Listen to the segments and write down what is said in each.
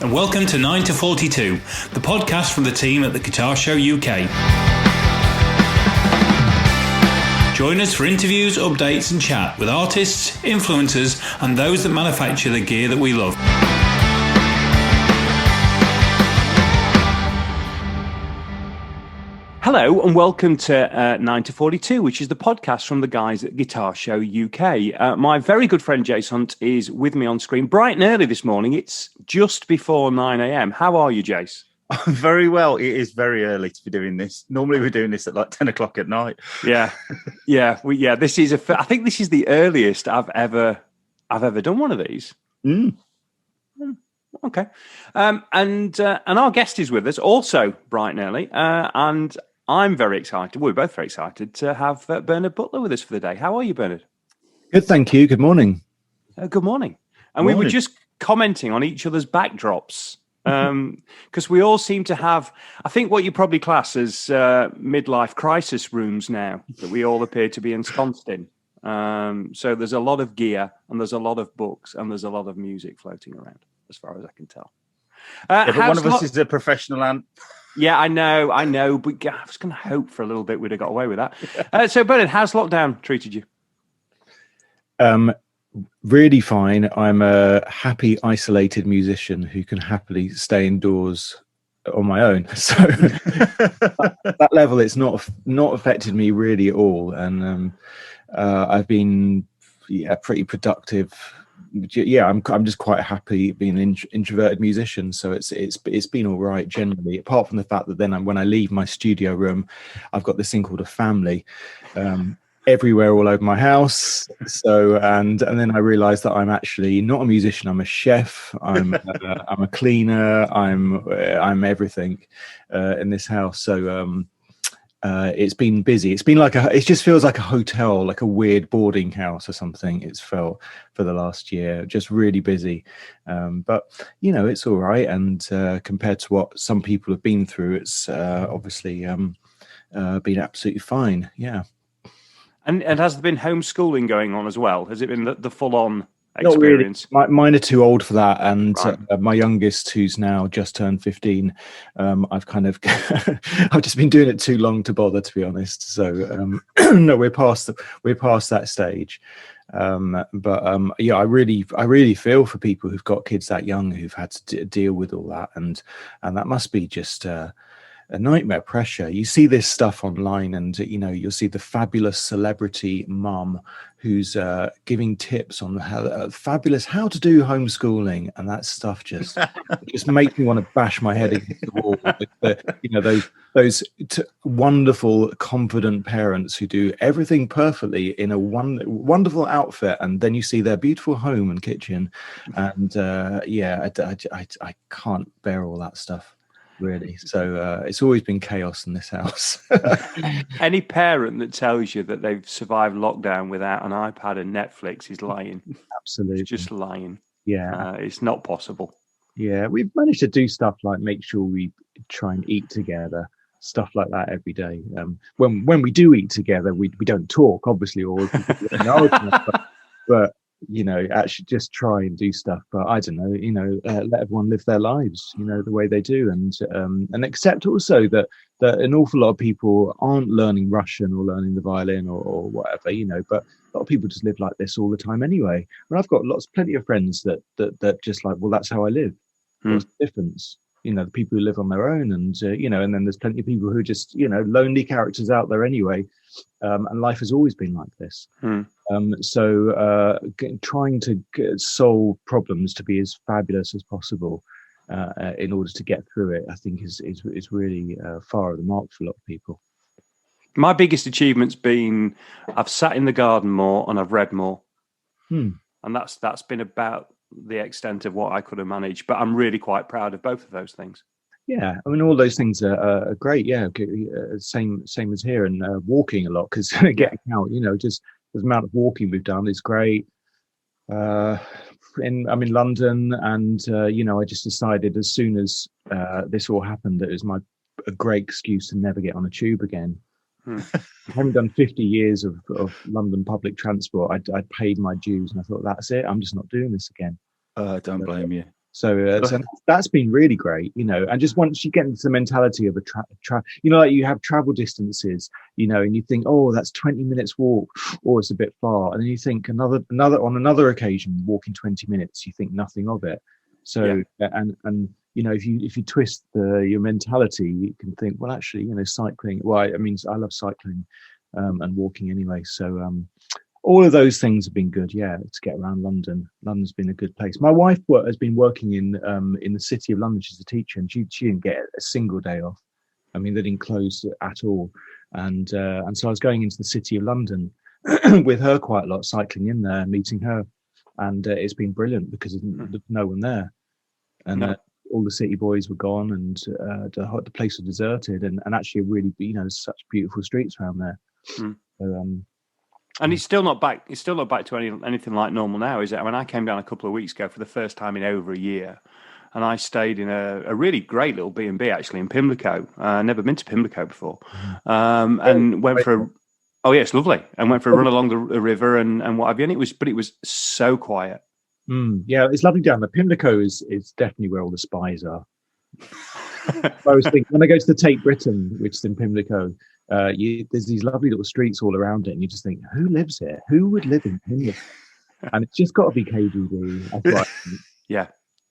and welcome to 9 to 42, the podcast from the team at the Guitar Show UK. Join us for interviews, updates and chat with artists, influencers and those that manufacture the gear that we love. Hello and welcome to 9 to 42, which is the podcast from the guys at Guitar Show UK. My very good friend Jace Hunt is with me on screen bright and early this morning. It's just before 9 a.m. How are you, Jace? I'm very well. It is very early to be doing this. Normally we're doing this at like 10 o'clock at night. Yeah. This is I think this is the earliest I've ever done one of these. Okay. And our guest is with us also bright and early. And I'm very excited. We're both very excited to have Bernard Butler with us for the day. How are you, Bernard? Good, thank you. Good morning. Good morning. And we were just commenting on each other's backdrops because we all seem to have, I think, what you probably class as midlife crisis rooms now that we all appear to be ensconced in. So there's a lot of gear and there's a lot of books and there's a lot of music floating around, as far as I can tell. But one of us is a professional and... Yeah, I know. But I was going to hope for a little bit we'd have got away with that. So, Bernard, how's lockdown treated you? Really fine. I'm a happy, isolated musician who can happily stay indoors on my own. So that level, it's not affected me really at all. And I've been pretty productive. Yeah, I'm just quite happy being an introverted musician, so it's been all right generally. Apart from the fact that then when I leave my studio room, I've got this thing called a family everywhere all over my house. So and then I realised that I'm actually not a musician. I'm a chef. I'm a cleaner. I'm everything in this house. So. It's been busy. It's been it just feels like a hotel, like a weird boarding house or something. It's felt for the last year, just really busy. But it's all right. And compared to what some people have been through, it's obviously been absolutely fine. Yeah. And has there been homeschooling going on as well? Has it been the full-on experience? Not really. Mine are too old for that, and my youngest, who's now just turned 15, I've kind of I've just been doing it too long to bother, to be honest. So no, we're past that stage. Yeah, I really feel for people who've got kids that young who've had to deal with all that, and that must be just a nightmare pressure. You see this stuff online and you'll see the fabulous celebrity mum who's giving tips on how to do homeschooling, and that stuff just makes me want to bash my head against the wall. Those wonderful confident parents who do everything perfectly in a wonderful outfit, and then you see their beautiful home and kitchen, and I can't bear all that stuff. Really, so it's always been chaos in this house. Any parent that tells you that they've survived lockdown without an iPad and Netflix is lying. Absolutely, it's just lying. Yeah, it's not possible. Yeah, we've managed to do stuff like make sure we try and eat together, stuff like that every day. When we do eat together, we don't talk, obviously, or but actually just try and do stuff. But I don't know, let everyone live their lives, the way they do, and accept also that an awful lot of people aren't learning Russian or learning the violin or whatever, but a lot of people just live like this all the time anyway. And I've got plenty of friends that just like, well, that's how I live. What's the difference? The people who live on their own, and and then there's plenty of people who are just lonely characters out there anyway, and life has always been like this. So trying to solve problems to be as fabulous as possible in order to get through it, I think is really far of the mark for a lot of people. My biggest achievement's been I've sat in the garden more and I've read more, and that's been about the extent of what I could have managed. But I'm really quite proud of both of those things. Yeah, I mean, all those things are great. Yeah, same as here, and walking a lot, because getting out, just the amount of walking we've done is great. I'm in London, and I just decided as soon as this all happened that it was a great excuse to never get on a tube again. Having done 50 years of London public transport, I'd paid my dues, and I thought, that's it. I'm just not doing this again. Don't blame you. So that's been really great, and just once you get into the mentality of like you have travel distances, and you think, oh, that's 20 minutes walk, or it's a bit far. And then you think on another occasion, walking 20 minutes, you think nothing of it. So, and if you twist your mentality, you can think, well, actually, cycling, I love cycling and walking anyway. So, all of those things have been good, to get around London. London's been a good place. My wife has been working in the city of London. She's a teacher, and she didn't get a single day off. I mean, they didn't close at all. And so I was going into the city of London with her quite a lot, cycling in there, meeting her. And it's been brilliant because there's no one there. And all the city boys were gone, and the place was deserted. And actually, really, there's such beautiful streets around there. So, and it's still not back. It's still not back to anything like normal now, is it? I mean, I came down a couple of weeks ago for the first time in over a year, and I stayed in a really great little B&B actually in Pimlico. Never been to Pimlico before, and went for it's lovely, and went for a run along the river and what have you. And it was so quiet. Yeah, it's lovely down there. Pimlico is definitely where all the spies are. I was thinking when I go to the Tate Britain, which is in Pimlico. There's these lovely little streets all around it, and you just think, who lives here? Who would live in Pimlico? And it's just got to be KGB. That's what I think.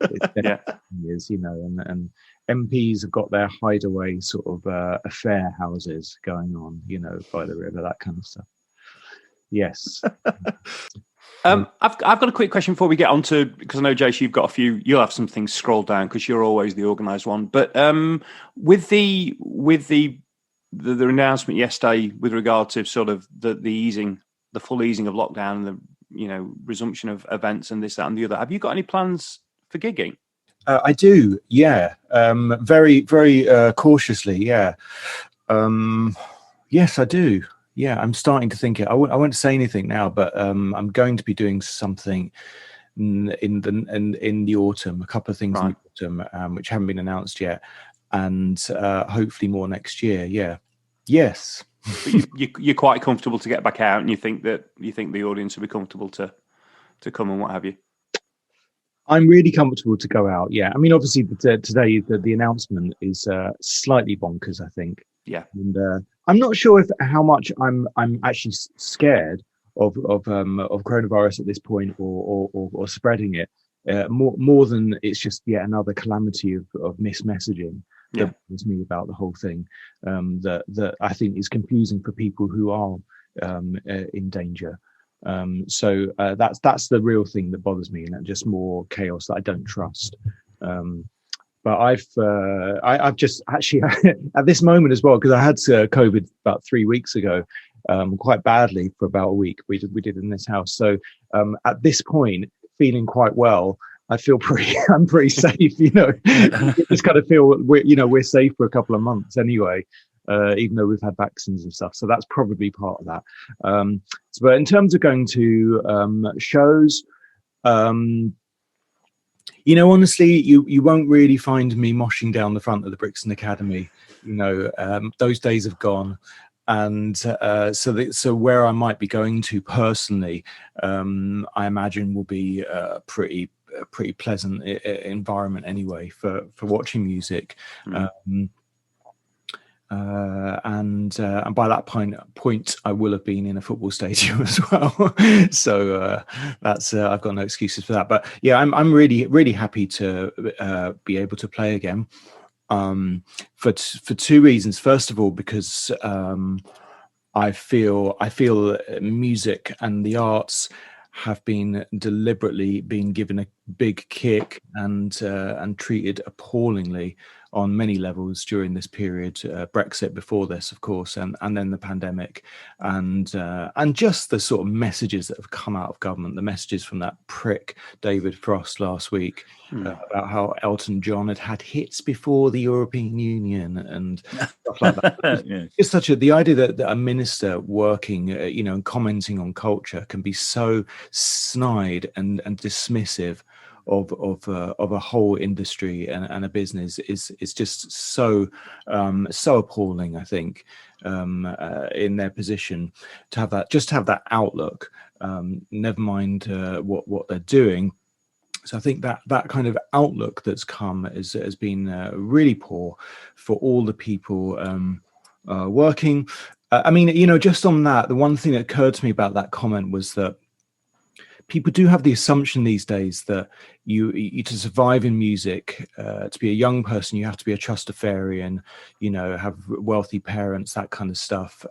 It is, and MPs have got their hideaway sort of affair houses going on, by the river, that kind of stuff. Yes. I've got a quick question before we get on to, because I know, Jace, you've got a few. You'll have some things scrolled down because you're always the organised one. But with the announcement yesterday with regard to sort of the full easing of lockdown and the resumption of events and this, that, and the other, have you got any plans for gigging? I do, yeah. Very, very cautiously, yeah. Yes, I do. Yeah, I'm starting to think it. I won't say anything now, but I'm going to be doing something in the autumn. A couple of things in the autumn, which haven't been announced yet, and hopefully more next year. Yeah, yes. You're quite comfortable to get back out, and you think the audience will be comfortable to come and what have you. I'm really comfortable to go out. Yeah, I mean, obviously today the announcement is slightly bonkers, I think. Yeah, and I'm not sure how much I'm actually scared of coronavirus at this point, or spreading it more than it's just yet another calamity of mismessaging that bothers me about the whole thing. That I think is confusing for people who are in danger. So that's the real thing that bothers me, and just more chaos that I don't trust. But I've just actually at this moment as well, because I had COVID about 3 weeks ago, quite badly for about a week. We did in this house. So at this point, feeling quite well. I feel I'm pretty safe. Just kind of feel we're safe for a couple of months anyway. Even though we've had vaccines and stuff. So that's probably part of that. But in terms of going to shows, honestly, you won't really find me moshing down the front of the Brixton Academy. Those days have gone. And so where I might be going to personally, I imagine will be a pretty pleasant environment anyway for watching music. And by that point, I will have been in a football stadium as well. So that's I've got no excuses for that. But yeah, I'm really, really happy to be able to play again. For two reasons. First of all, because I feel music and the arts have been deliberately being given a big kick and treated appallingly on many levels during this period. Brexit before this, of course, and then the pandemic, and just the sort of messages that have come out of government, the messages from that prick David Frost last week about how Elton John had hits before the European Union and stuff like that. It's the idea that a minister working, and commenting on culture can be so snide and dismissive of a whole industry and a business is just so appalling. I think in their position to have that outlook, never mind what they're doing. So I think that kind of outlook that's come has been really poor for all the people working. I mean, just on that, the one thing that occurred to me about that comment was that people do have the assumption these days that you to survive in music, to be a young person, you have to be a Trustafarian, have wealthy parents, that kind of stuff.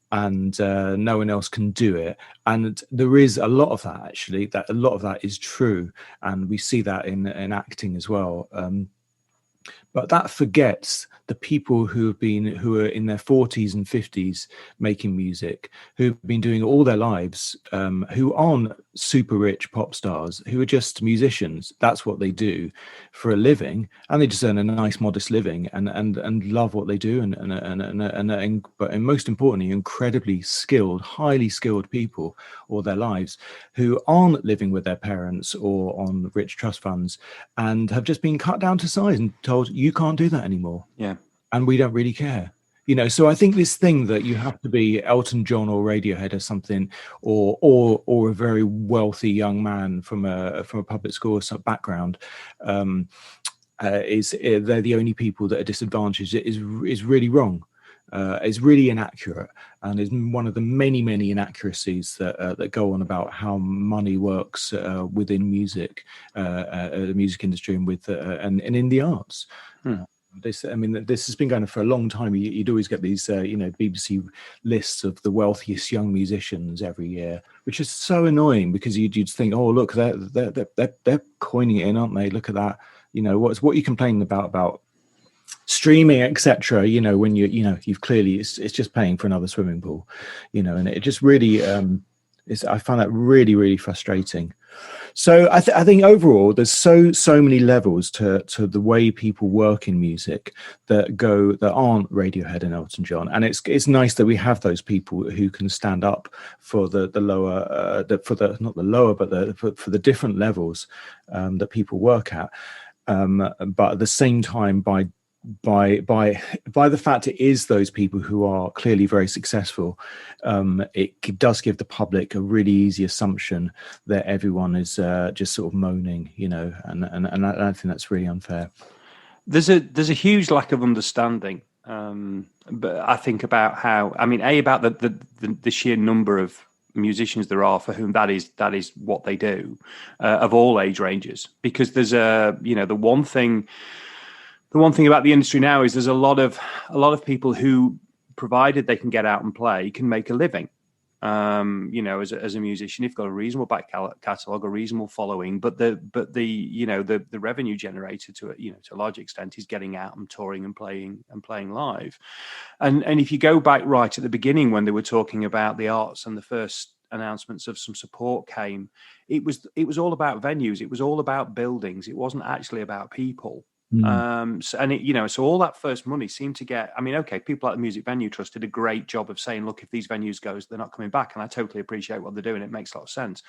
And no one else can do it. And there is a lot of that, actually, that a lot of that is true. And we see that in acting as well. But that forgets the people who are in their 40s and 50s making music, who've been doing it all their lives, who aren't super rich pop stars, who are just musicians. That's what they do for a living, and they just earn a nice, modest living, and love what they do, and most importantly, incredibly skilled, highly skilled people all their lives, who aren't living with their parents or on rich trust funds, and have just been cut down to size and told, you can't do that anymore. Yeah. And we don't really care. So I think this thing that you have to be Elton John or Radiohead or something, or a very wealthy young man from a public school background, they're the only people that are disadvantaged is really wrong. Is really inaccurate, and is one of the many inaccuracies that go on about how money works within music, the music industry, and in the arts. This has been going on for a long time. You'd always get these, BBC lists of the wealthiest young musicians every year, which is so annoying because you'd think, oh look, they're coining it in, aren't they? Look at that. What are you complaining about streaming, etc. When you've clearly it's just paying for another swimming pool, and it just really I find that really frustrating. So I think overall there's so many levels to the way people work in music that aren't Radiohead and Elton John, and it's nice that we have those people who can stand up for the lower for the different levels that people work at, but at the same time by the fact it is those people who are clearly very successful, it does give the public a really easy assumption that everyone is just sort of moaning, and I think that's really unfair. There's a huge lack of understanding, but I think about how, about the sheer number of musicians there are for whom that is what they do, of all age ranges, because there's the one thing about the industry now is there's a lot of people who, provided they can get out and play, can make a living. As a musician, you've got a reasonable back catalogue, a reasonable following, but the revenue generated to a large extent is getting out and touring and playing live. And if you go back right at the beginning when they were talking about the arts and the first announcements of some support came, it was all about venues, it was all about buildings, it wasn't actually about people. So all that first money seemed to get, people like the Music Venue Trust did a great job of saying, look, if these venues goes, they're not coming back. And I totally appreciate what they're doing. It makes a lot of sense.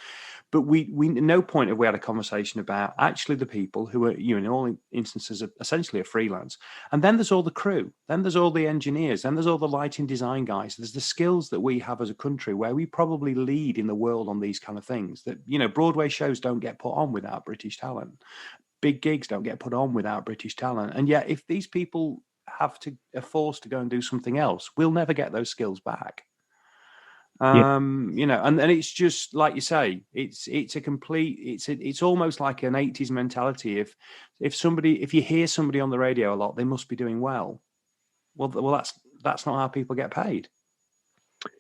But we at no point have we had a conversation about actually the people who are, in all instances, are essentially a freelance. And then there's all the crew. Then there's all the engineers. Then there's all the lighting design guys. There's the skills that we have as a country where we probably lead in the world on these kind of things that, Broadway shows don't get put on without British talent. Big gigs don't get put on without British talent. And yet, if these people are forced to go and do something else, we'll never get those skills back. And it's just like you say, it's almost like an 80s mentality. If you hear somebody on the radio a lot, they must be doing well. Well, that's not how people get paid.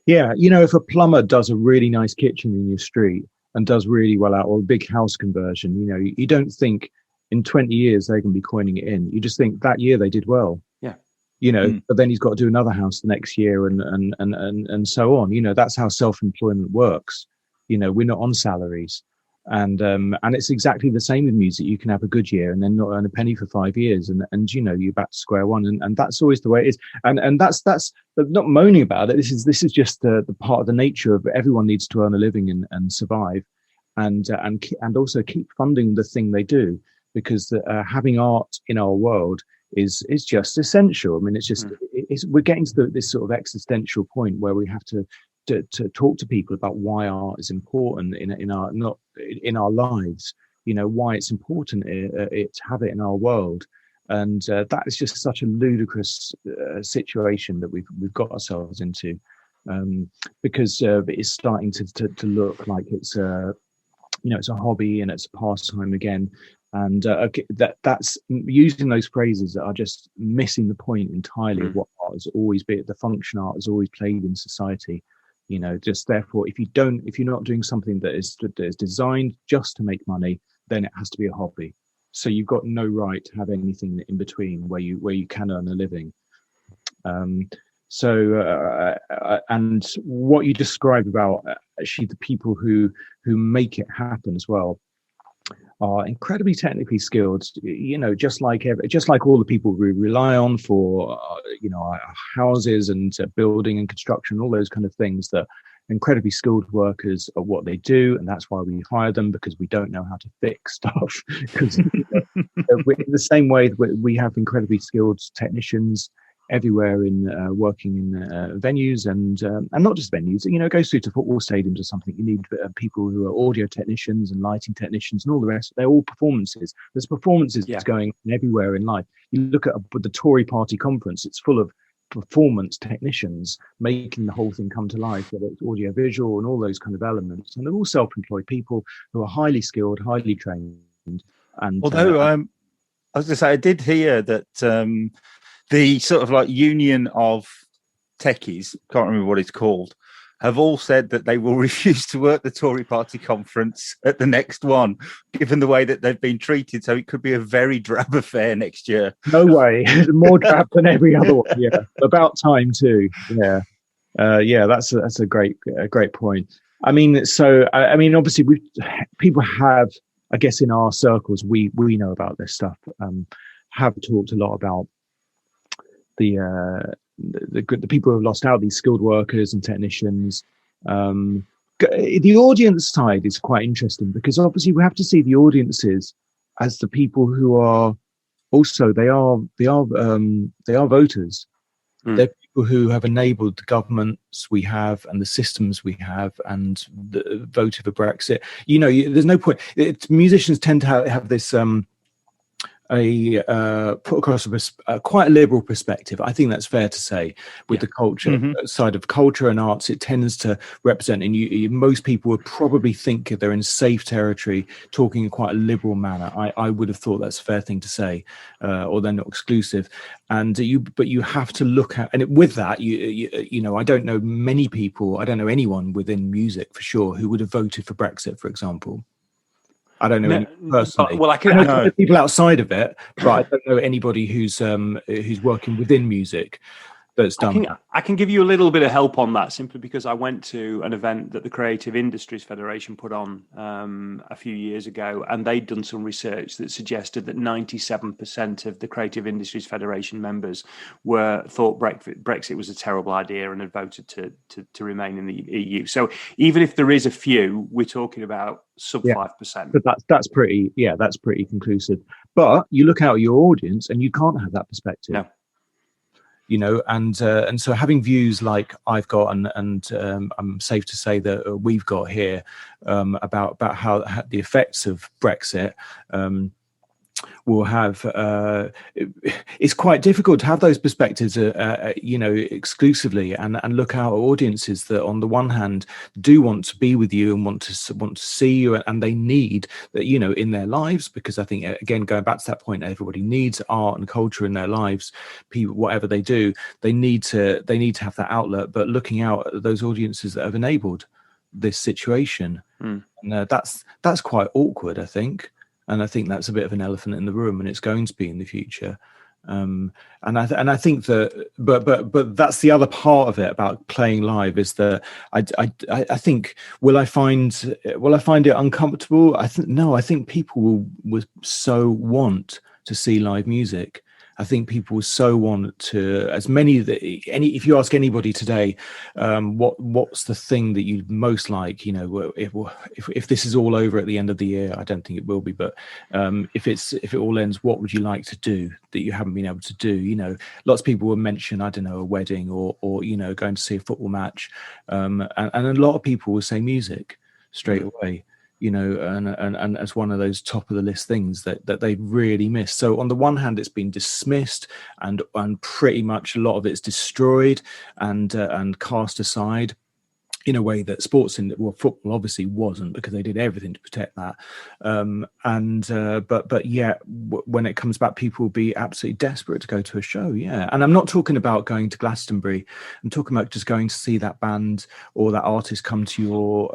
Yeah, if a plumber does a really nice kitchen in your street and does really well out, or a big house conversion, you don't think in 20 years they can be coining it in. You just think that year they did well. Yeah. But then he's got to do another house the next year and so on. That's how self-employment works. We're not on salaries. And it's exactly the same with music. You can have a good year and then not earn a penny for 5 years, and you're back to square one, and that's always the way it is. And that's not moaning about it. This is just the part of the nature of everyone needs to earn a living and survive, and also keep funding the thing they do, because having art in our world is just essential. It's just we're getting to this sort of existential point where we have to talk to people about why art is important in our lives, why it's important to have it in our world. And that is just such a ludicrous situation that we've got ourselves into, because it's starting to look like it's it's a hobby and it's a pastime again. And that's using those phrases that are just missing the point entirely of what art has always been. The function art has always played in society. Just therefore, if you're not doing something that is designed just to make money, then it has to be a hobby. So you've got no right to have anything in between where you can earn a living. And what you describe about actually the people who make it happen as well are incredibly technically skilled, just like all the people we rely on for our houses and building and construction, all those kind of things, that incredibly skilled workers are what they do, and that's why we hire them, because we don't know how to fix stuff. Because in the same way we have incredibly skilled technicians everywhere in working in venues and not just venues, it goes through to football stadiums or something. You need people who are audio technicians and lighting technicians and all the rest. They're all performances. There's performances that's going on everywhere in life. You look at the Tory party conference, it's full of performance technicians making the whole thing come to life, whether it's audio visual and all those kind of elements. And they're all self-employed people who are highly skilled, highly trained. And although I was going to say, I did hear that the sort of like union of techies, can't remember what it's called, have all said that they will refuse to work the Tory party conference at the next one, given the way that they've been treated. So it could be a very drab affair next year. No way. More drab than every other one. Yeah. About time too. Yeah. That's a great point. I mean, obviously people have, I guess in our circles, we know about this stuff, have talked a lot about the people who have lost out, these skilled workers and technicians. The audience side is quite interesting, because obviously we have to see the audiences as the people who are also they are voters. They're people who have enabled the governments we have and the systems we have and voted for Brexit. There's no point. Musicians tend to have this put across quite a liberal perspective. I think that's fair to say. With the culture side of culture and arts, it tends to represent, and most people would probably think they're in safe territory, talking in quite a liberal manner. I would have thought that's a fair thing to say, or they're not exclusive. And but you have to look at, and with that, I don't know many people. I don't know anyone within music for sure who would have voted for Brexit, for example. I don't know any personally. Well, I know people outside of it, but I don't know anybody who's working within music that's done. I can give you a little bit of help on that, simply because I went to an event that the Creative Industries Federation put on a few years ago, and they'd done some research that suggested that 97% of the Creative Industries Federation members thought Brexit was a terrible idea and had voted to remain in the EU. So even if there is a few, we're talking about sub 5%. But that's pretty conclusive. But you look out at your audience and you can't have that perspective. No. And so having views like I've got, and I'm safe to say that we've got here, about how the effects of Brexit will have, it's quite difficult to have those perspectives, exclusively, and look out at audiences that, on the one hand, do want to be with you and want to see you, and they need that, in their lives, because I think, again, going back to that point, everybody needs art and culture in their lives. People, whatever they do, they need to have that outlet. But looking out at those audiences that have enabled this situation, and that's quite awkward, I think. And I think that's a bit of an elephant in the room, and it's going to be in the future. And I think that, but that's the other part of it about playing live, is that I think, will I find it uncomfortable? I think people will so want to see live music. I think people so want to, if you ask anybody today, what's the thing that you most like, if this is all over at the end of the year, I don't think it will be, but if it all ends, what would you like to do that you haven't been able to do? Lots of people will mention, I don't know, a wedding or going to see a football match, and a lot of people will say music straight away. and as one of those top of the list things that they really missed. So on the one hand, it's been dismissed and pretty much a lot of it's destroyed and cast aside in a way that football obviously wasn't, because they did everything to protect that. But yet when it comes back, people will be absolutely desperate to go to a show. Yeah. And I'm not talking about going to Glastonbury. I'm talking about just going to see that band or that artist come to your,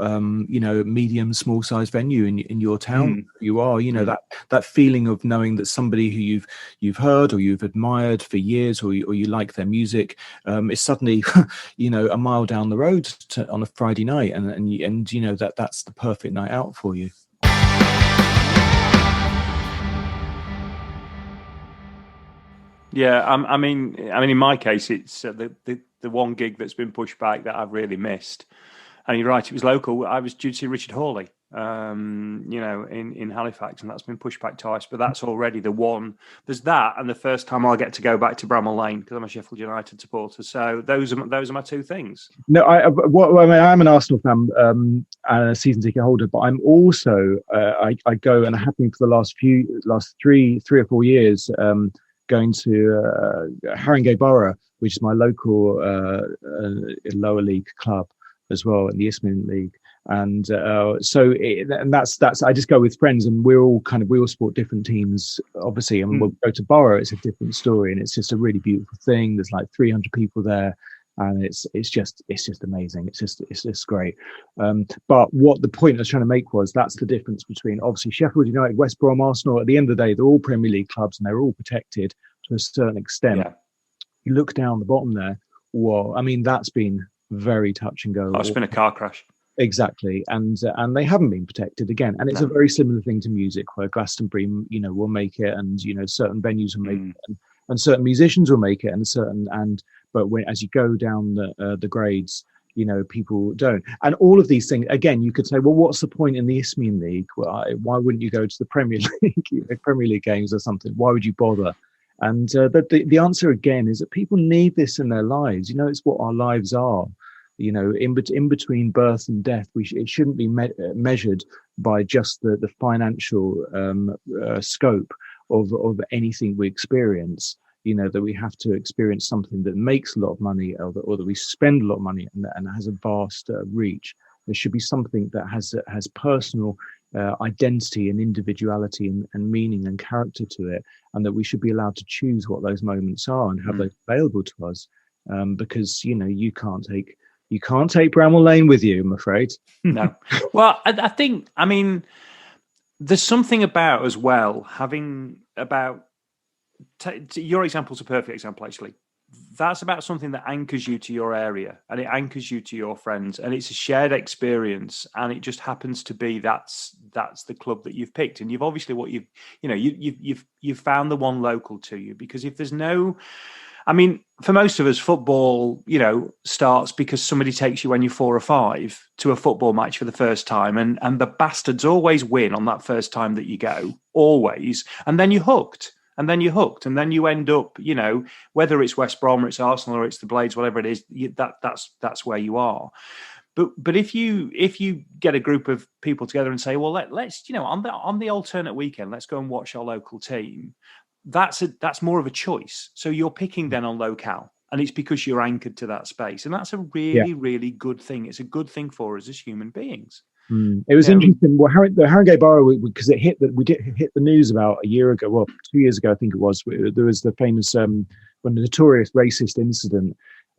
medium, small size venue in your town. You are, that feeling of knowing that somebody who you've heard or you've admired for years, or you like their music, is suddenly, a mile down the road on a Friday night, and that's the perfect night out for you. Yeah, I mean, in my case, it's the one gig that's been pushed back that I've really missed. And you're right, it was local. I was due to see Richard Hawley, in Halifax, and that's been pushed back twice. But that's already the one. There's that, and the first time I'll get to go back to Bramall Lane, because I'm a Sheffield United supporter. So those are my two things. No, I'm an Arsenal fan and a season ticket holder, but I'm also I go, and I have been for the last 3 or 4 years, going to Haringey Borough, which is my local lower league club as well, in the Isthmian League. And that's I just go with friends, and we all support different teams, obviously. And we'll go to Borough, it's a different story, and it's just a really beautiful thing. There's like 300 people there, and it's just amazing. It's just great. But what the point I was trying to make was, that's the difference between obviously Sheffield United, West Brom, Arsenal. At the end of the day, they're all Premier League clubs, and they're all protected to a certain extent. Yeah. You look down the bottom there. Whoa! I mean, that's been very touch and go. Oh, it's been a car crash. Exactly, and they haven't been protected again. And it's a very similar thing to music, where Glastonbury, will make it, and certain venues will make it, and certain musicians will make it, but as you go down the grades, people don't. And all of these things, again, you could say, well, what's the point in the Isthmian League? Why wouldn't you go to the Premier League, Premier League games or something? Why would you bother? And the answer again is that people need this in their lives. It's what our lives are. In between birth and death, it shouldn't be measured by just the financial scope of anything we experience. That we have to experience something that makes a lot of money, or that we spend a lot of money and has a vast reach. There should be something that has personal identity and individuality and meaning and character to it, and that we should be allowed to choose what those moments are and have those available to us. Because you can't take Bramall Lane with you, I'm afraid. No. Well, I think, there's something about as well your example's a perfect example, actually. That's about something that anchors you to your area, and it anchors you to your friends, and it's a shared experience, and it just happens to be that's the club that you've picked, and you've obviously you've found the one local to you. Because if there's no, for most of us, football, starts because somebody takes you when you're 4 or 5 to a football match for the first time, and the bastards always win on that first time that you go, always, and then you're hooked. And then you're hooked, and then you end up, whether it's West Brom or it's Arsenal or it's the Blades, whatever it is, that's where you are. But if you get a group of people together and say, well, let's on the alternate weekend, let's go and watch our local team. That's more of a choice. So you're picking then on locale, and it's because you're anchored to that space, and that's a really really good thing. It's a good thing for us as human beings. It was interesting. Well, the Haringey Borough, because we did hit the news about a year ago. Well, 2 years ago, I think it was. There was the famous, when the notorious racist incident.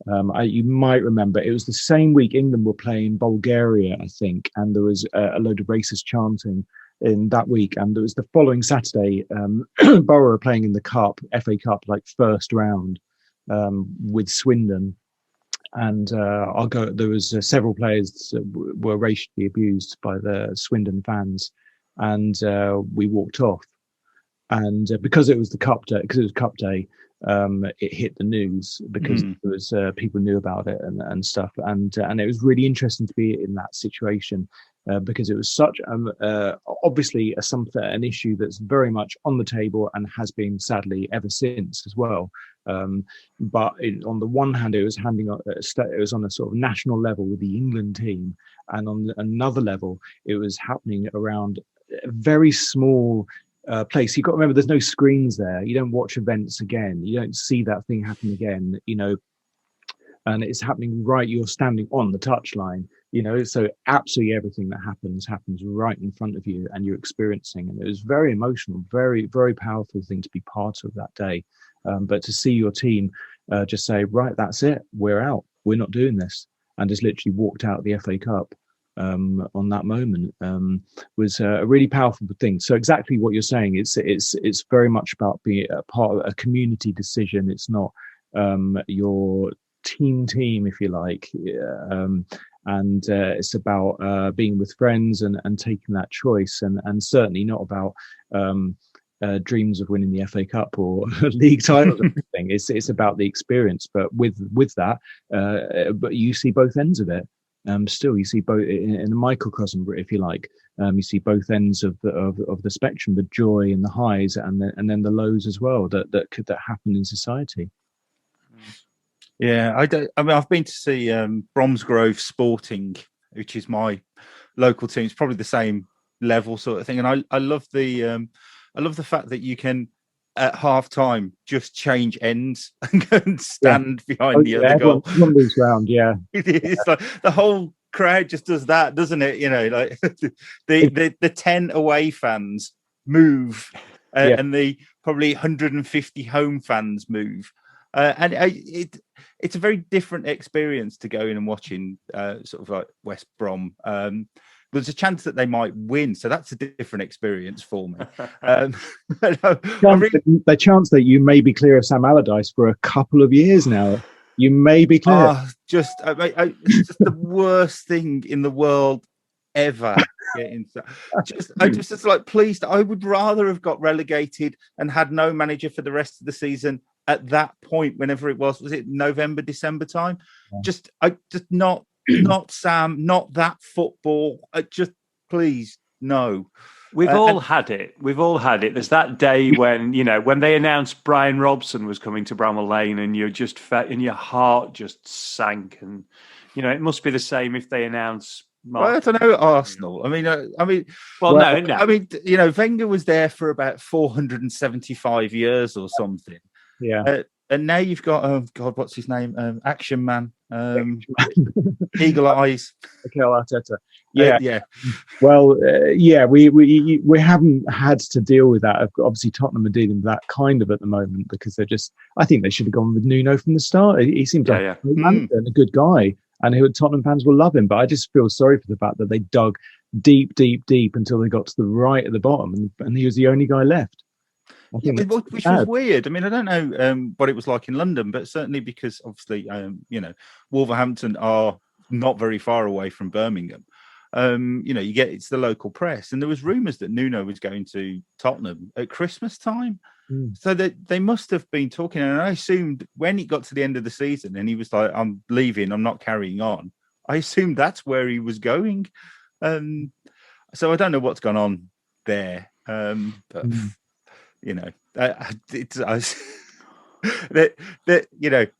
You might remember, it was the same week England were playing Bulgaria, I think, and there was a load of racist chanting in that week. And there was the following Saturday, Borough were playing in the Cup, FA Cup, like first round, with Swindon. And there was several players that were racially abused by the Swindon fans, and we walked off. And because it was the Cup day, it hit the news, because there was people knew about it and stuff, and it was really interesting to be in that situation, because it was such obviously an issue that's very much on the table and has been sadly ever since as well. But on the one hand, it was on a sort of national level with the England team, and on another level, it was happening around a very small place. You've got to remember, there's no screens there. You don't watch events again. You don't see that thing happen again, and it's happening right. You're standing on the touchline, so absolutely everything that happens right in front of you, and you're experiencing. And it was very emotional, very, very powerful thing to be part of that day. But to see your team just say, right, that's it, we're out, we're not doing this, and just literally walked out of the FA Cup on that moment was a really powerful thing. So exactly what you're saying, it's very much about being a part of a community decision. It's not your team, if you like, and it's about being with friends and taking that choice, and certainly not about dreams of winning the FA Cup or league titles or anything. It's about the experience, but with that, but you see both ends of it. Still, you see both in a microcosm, if you like. You see both ends of the spectrum: the joy and the highs, and then the lows as well that happen in society. Yeah, I've been to see Bromsgrove Sporting, which is my local team. It's probably the same level sort of thing, and I love the fact that you can at half time just change ends and go and stand behind the other goal. Moves round, yeah. It's like the whole crowd just does that, doesn't it? Like the 10 away fans move, and the probably 150 home fans move, and it's a very different experience to go in and watching sort of like West Brom. There's a chance that they might win, so that's a different experience for me. The chance that you may be clear of Sam Allardyce for a couple of years now. You may be clear. It's just the worst thing in the world ever. It's like, please, I would rather have got relegated and had no manager for the rest of the season at that point, whenever it was it November, December time? Yeah. Not Sam, not that football. Just please, no. We've all had it. There's that day when when they announced Brian Robson was coming to Bramall Lane, and you just felt, and your heart just sank. And it must be the same if they announce. Well, I don't know, Arsenal. No. Wenger was there for about 475 years or something. Yeah. And now you've got, oh God, what's his name? Action Man. Eagle Eyes. Mikel Arteta. Yeah. Yeah. Well, we haven't had to deal with that. Obviously, Tottenham are dealing with that kind of at the moment, because I think they should have gone with Nuno from the start. He seemed like a great manager and a good guy, and Tottenham fans will love him. But I just feel sorry for the fact that they dug deep until they got to the right at the bottom, and he was the only guy left. Which was weird. I don't know what it was like in London, but certainly because obviously, Wolverhampton are not very far away from Birmingham. It's the local press, and there was rumours that Nuno was going to Tottenham at Christmas time. So that they must have been talking, and I assumed when it got to the end of the season and he was like, "I'm leaving, I'm not carrying on," I assumed that's where he was going. So I don't know what's gone on there, but.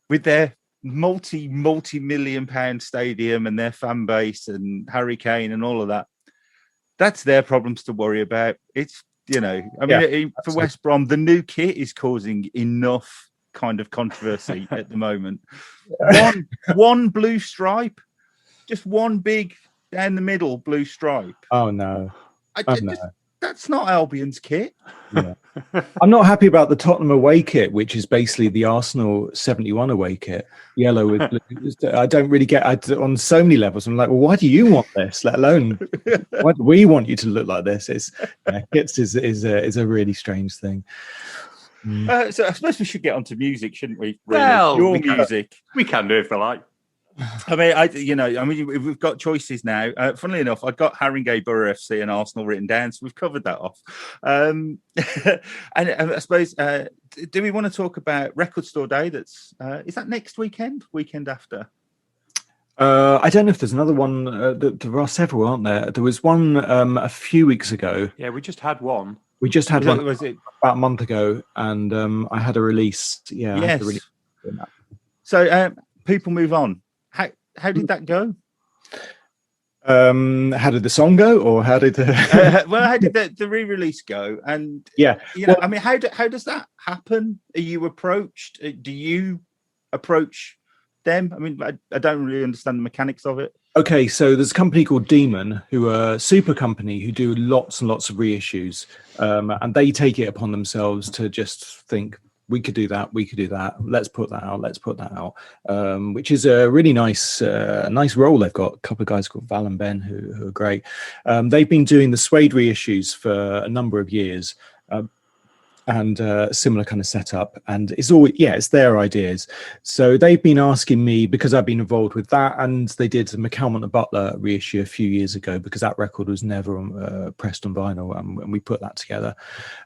With their multi-million-pound stadium and their fan base and Harry Kane and all of that, that's their problems to worry about. It's for West Brom, the new kit is causing enough kind of controversy at the moment. One blue stripe, just one big down the middle blue stripe. Oh no! That's not Albion's kit. Yeah. I'm not happy about the Tottenham away kit, which is basically the Arsenal 71 away kit, yellow with blue. I don't really get on so many levels. I'm like, well, why do you want this? Let alone why do we want you to look like this? Kits is a really strange thing. So I suppose we should get onto music, shouldn't we? Really? Well, music. We can do if we like. We've got choices now. Funnily enough, I got Haringey, Borough FC, and Arsenal written down, so we've covered that off. And I suppose, do we want to talk about Record Store Day? Is that next weekend? Weekend after? I don't know if there's another one. There are several, aren't there? There was one a few weeks ago. Yeah, we just had one. We just had one was it about a month ago, and I had a release. Yeah, yes. So People Move On. How did that go? How did the song go, or how did the how did the re-release go? And how does that happen? Are you approached? Do you approach them? I mean, I don't really understand the mechanics of it. Okay, so there's a company called Demon, who are a super company who do lots and lots of reissues, and they take it upon themselves to just think, we could do that. Let's put that out. Which is a really nice role. They've got a couple of guys called Val and Ben who are great. They've been doing the Suede reissues for a number of years, and similar kind of setup. And it's their ideas. So they've been asking me, because I've been involved with that, and they did the McAlmont and Butler reissue a few years ago, because that record was never pressed on vinyl, and we put that together.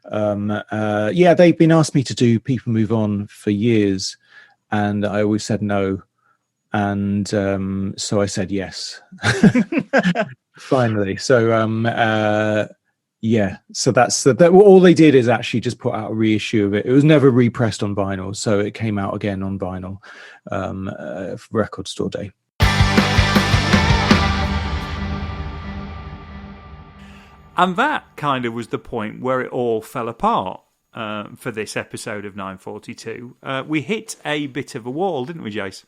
They've been asking me to do People Move On for years, and I always said no. And so I said yes. Finally. So so that's all they did is actually just put out a reissue of it. It was never repressed on vinyl, so it came out again on vinyl for Record Store Day. And that kind of was the point where it all fell apart for this episode of 942. We hit a bit of a wall, didn't we, Jace?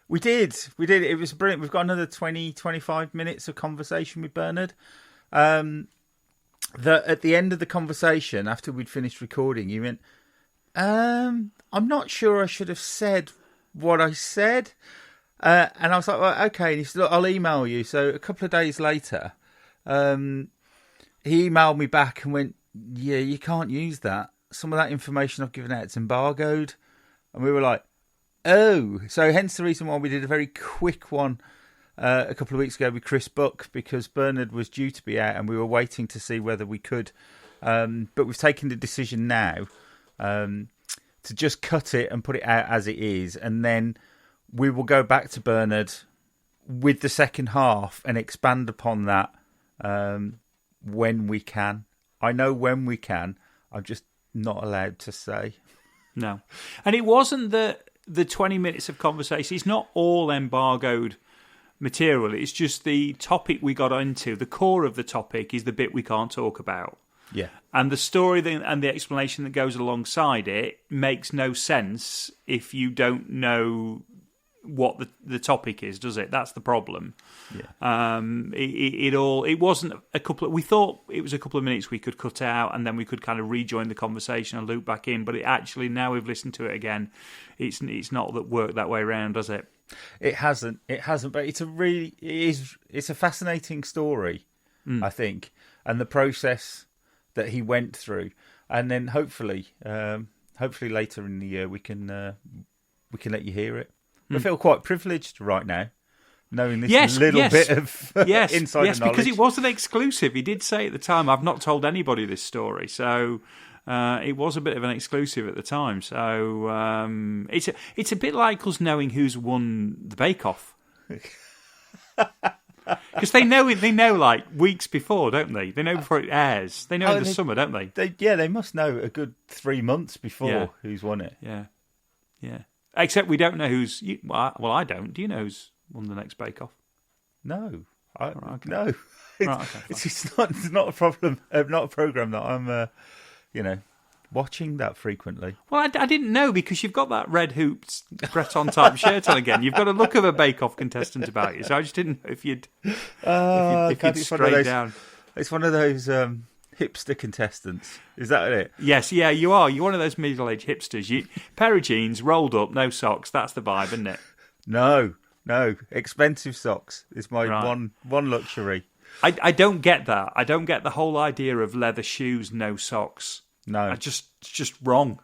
We did. It was brilliant. We've got another 20-25 minutes of conversation with Bernard. That at the end of the conversation, after we'd finished recording, you went, I'm not sure I should have said what I said. And I was like, well, okay. And he said, look, I'll email you. So a couple of days later, he emailed me back and went, yeah, you can't use that. Some of that information I've given out, it's embargoed. And we were like, oh. So hence the reason why we did a very quick one a couple of weeks ago with Chris Buck, because Bernard was due to be out and we were waiting to see whether we could. But we've taken the decision now to just cut it and put it out as it is. And then we will go back to Bernard with the second half and expand upon that when we can. I know when we can. I'm just not allowed to say. No. And it wasn't the 20 minutes of conversation. It's not all embargoed material. It's just the topic we got into. The core of the topic is the bit we can't talk about. Yeah. And the story and the explanation that goes alongside it makes no sense if you don't know what the topic is, does it? That's the problem. Yeah. It wasn't a couple of, we thought it was a couple of minutes we could cut out and then we could kind of rejoin the conversation and loop back in, but it actually, now we've listened to it again, it's not that worked that way around, does it? It hasn't, but it's a fascinating story, I think, and the process that he went through, and then hopefully later in the year we can let you hear it. I feel quite privileged right now, knowing this little bit of insider knowledge. Because it was an exclusive. He did say at the time, I've not told anybody this story, so it was a bit of an exclusive at the time. So it's a bit like us knowing who's won the Bake Off. Because they know like weeks before, don't they? They know before it airs. They know in the summer, don't they? They must know a good 3 months before who's won it. Yeah. Except we don't know who's. Well, I don't. Do you know who's won the next Bake Off? No, okay. No. Right, okay, it's not a problem. Not a program that I'm, watching that frequently. Well, I didn't know, because you've got that red hoops Breton type shirt on again. You've got a look of a Bake Off contestant about you, so I just didn't know if you'd strayed down. It's one of those hipster contestants. Is that it? Yes, yeah, you are. You're one of those middle-aged hipsters. Pair of jeans, rolled up, no socks. That's the vibe, isn't it? No. Expensive socks is my one luxury. I don't get that. I don't get the whole idea of leather shoes, no socks. No. It's just wrong.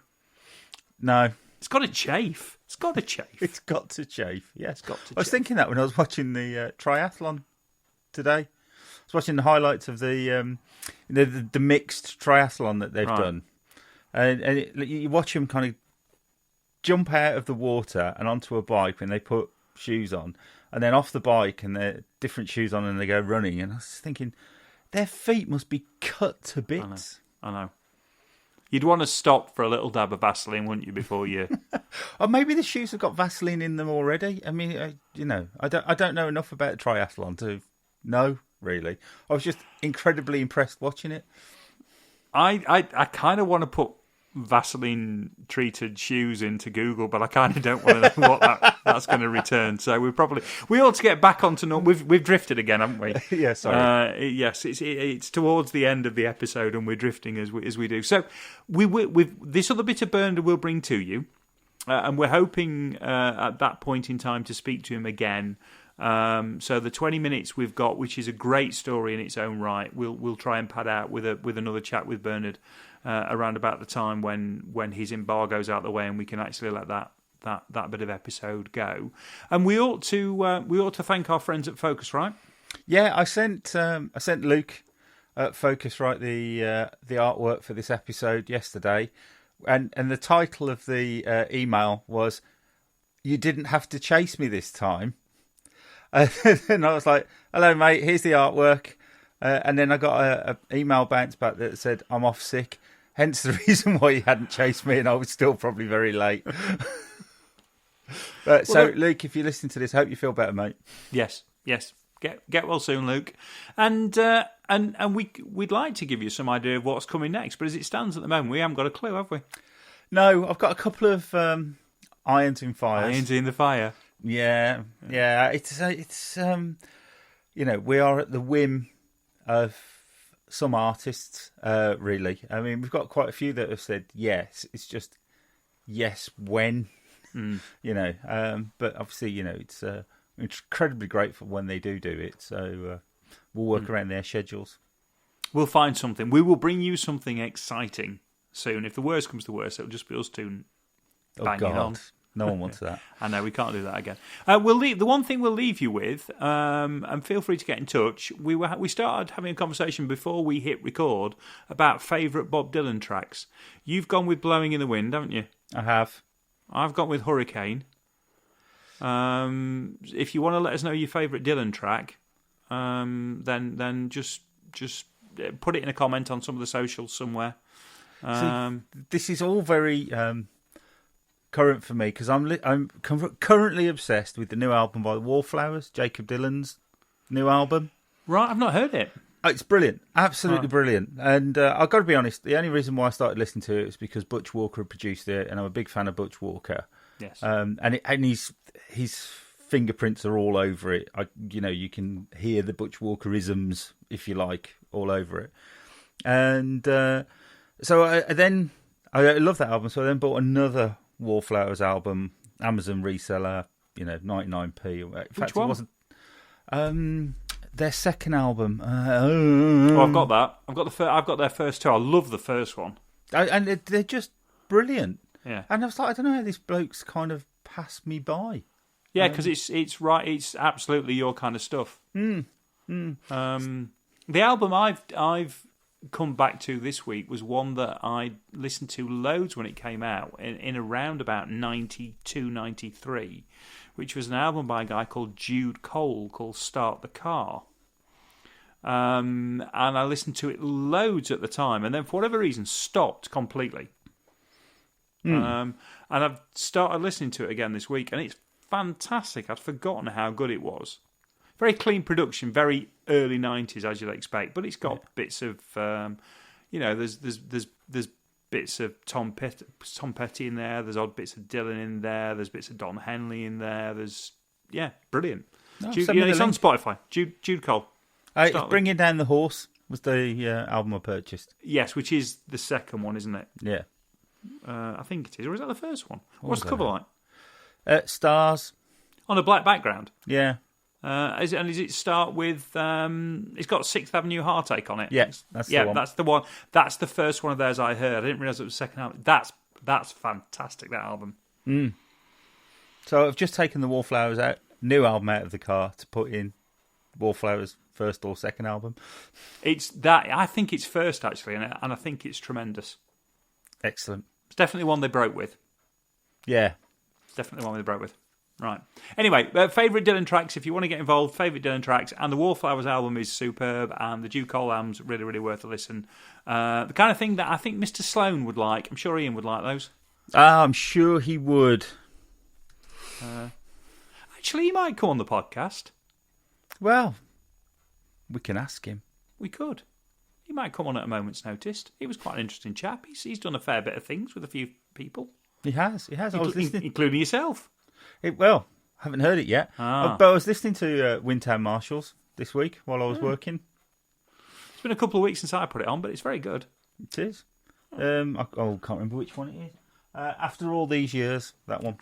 No. It's got to chafe. It's got to chafe. It's got to chafe. Yes, got to I was chafe. thinking that when I was watching the triathlon today. I was watching the highlights of the mixed triathlon that they've done, and you watch them kind of jump out of the water and onto a bike when they put shoes on, and then off the bike and they're different shoes on and they go running. And I was thinking, their feet must be cut to bits. I know. You'd want to stop for a little dab of Vaseline, wouldn't you, before you... Or maybe the shoes have got Vaseline in them already. I mean, I don't know enough about triathlon to know, really. I was just incredibly impressed watching it. I kind of want to put Vaseline treated shoes into Google, but I kind of don't want to know what that's going to return. So we ought to get back onto we've drifted again, haven't we? Yeah, sorry. Yes, it's towards the end of the episode, and we're drifting as we do. So with this other bit of Bernard we'll bring to you, and we're hoping at that point in time to speak to him again. So the 20 minutes we've got, which is a great story in its own right, we'll try and pad out with another chat with Bernard around about the time when his embargo's out the way and we can actually let that bit of episode go. And we ought to thank our friends at Focusrite. Yeah, I sent Luke at Focusrite the artwork for this episode yesterday, and the title of the email was "You didn't have to chase me this time." And I was like, "Hello, mate. Here's the artwork." And then I got an email bounce back that said, "I'm off sick." Hence the reason why you hadn't chased me, and I was still probably very late. Luke, if you listen to this, I hope you feel better, mate. Yes. Get well soon, Luke. And we'd like to give you some idea of what's coming next, but as it stands at the moment, we haven't got a clue, have we? No, I've got a couple of irons in fire. Irons in the fire. Yeah. It's we are at the whim of some artists, really. I mean, we've got quite a few that have said yes. It's just yes when, but obviously, it's incredibly grateful when they do it. So we'll work around their schedules. We'll find something. We will bring you something exciting soon. If the worst comes to worst, it'll just be us two banging on. No one wants that. I know, we can't do that again. The one thing we'll leave you with, and feel free to get in touch. We started having a conversation before we hit record about favourite Bob Dylan tracks. You've gone with Blowing in the Wind, haven't you? I have. I've gone with Hurricane. If you want to let us know your favourite Dylan track, then just put it in a comment on some of the socials somewhere. This is all very current for me because I'm currently obsessed with the new album by the Wallflowers, Jacob Dylan's new album. Right, I've not heard it. Oh, it's brilliant, absolutely brilliant. And I've got to be honest, the only reason why I started listening to it is because Butch Walker had produced it, and I'm a big fan of Butch Walker. Yes, and his fingerprints are all over it. You can hear the Butch Walker-isms, if you like, all over it. And so I love that album. So I then bought another Wallflowers album, Amazon reseller, 99p. Which one? It wasn't their second album. I've got that. I've got their first two. I love the first one, and they're just brilliant. Yeah. And I was like, I don't know how this bloke's kind of passed me by. Yeah, because it's right. It's absolutely your kind of stuff. The album I've come back to this week was one that I listened to loads when it came out in around about 92, 93, which was an album by a guy called Jude Cole called Start the Car. And I listened to it loads at the time, and then for whatever reason stopped completely. And I've started listening to it again this week, and it's fantastic. I'd forgotten how good it was. Very clean production, very early 90s, as you'd expect, but it's got bits of, there's bits of Tom Petty in there, there's odd bits of Dylan in there, there's bits of Don Henley in there, brilliant. It's on Spotify, Jude Cole. Bringing Down the Horse was the album I purchased. Yes, which is the second one, isn't it? Yeah. I think it is, or is that the first one? What's the cover like? Stars. On a black background? Yeah. Does it start with? It's got 6th Avenue Heartache on it. Yes, that's the one. That's the one. That's the first one of theirs I heard. I didn't realise it was the second album. That's fantastic. That album. So I've just taken the Wallflowers new album out of the car to put in Wallflowers' first or second album. I think it's first, actually, and I think it's tremendous. Excellent. It's definitely one they broke with. Yeah. It's definitely one they broke with. Right. Anyway, favourite Dylan tracks, if you want to get involved, favourite Dylan tracks, and the Wallflowers album is superb, and the Duke Cole album's really, really worth a listen. The kind of thing that I think Mr. Sloan would like. I'm sure Ian would like those. I'm sure he would. Actually, he might come on the podcast. Well, we can ask him. We could. He might come on at a moment's notice. He was quite an interesting chap. He's done a fair bit of things with a few people. He has. I was listening, including yourself. I haven't heard it yet. But I was listening to Windtown Marshals this week while I was working. It's been a couple of weeks since I put it on, but it's very good. It is. I can't remember which one it is. After all these years, that one.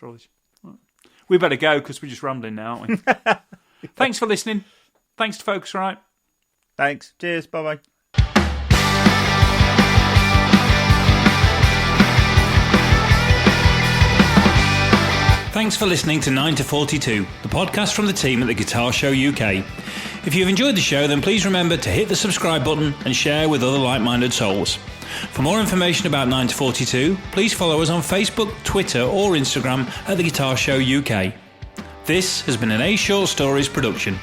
We better go because we're just rambling now, aren't we? Thanks for listening. Thanks to Focusrite. Thanks. Cheers. Bye-bye. Thanks for listening to 9 to 42, the podcast from the team at the Guitar Show UK. If you've enjoyed the show, then please remember to hit the subscribe button and share with other like-minded souls. For more information about 9 to 42, please follow us on Facebook, Twitter or Instagram at the Guitar Show UK. This has been an A Short Stories production.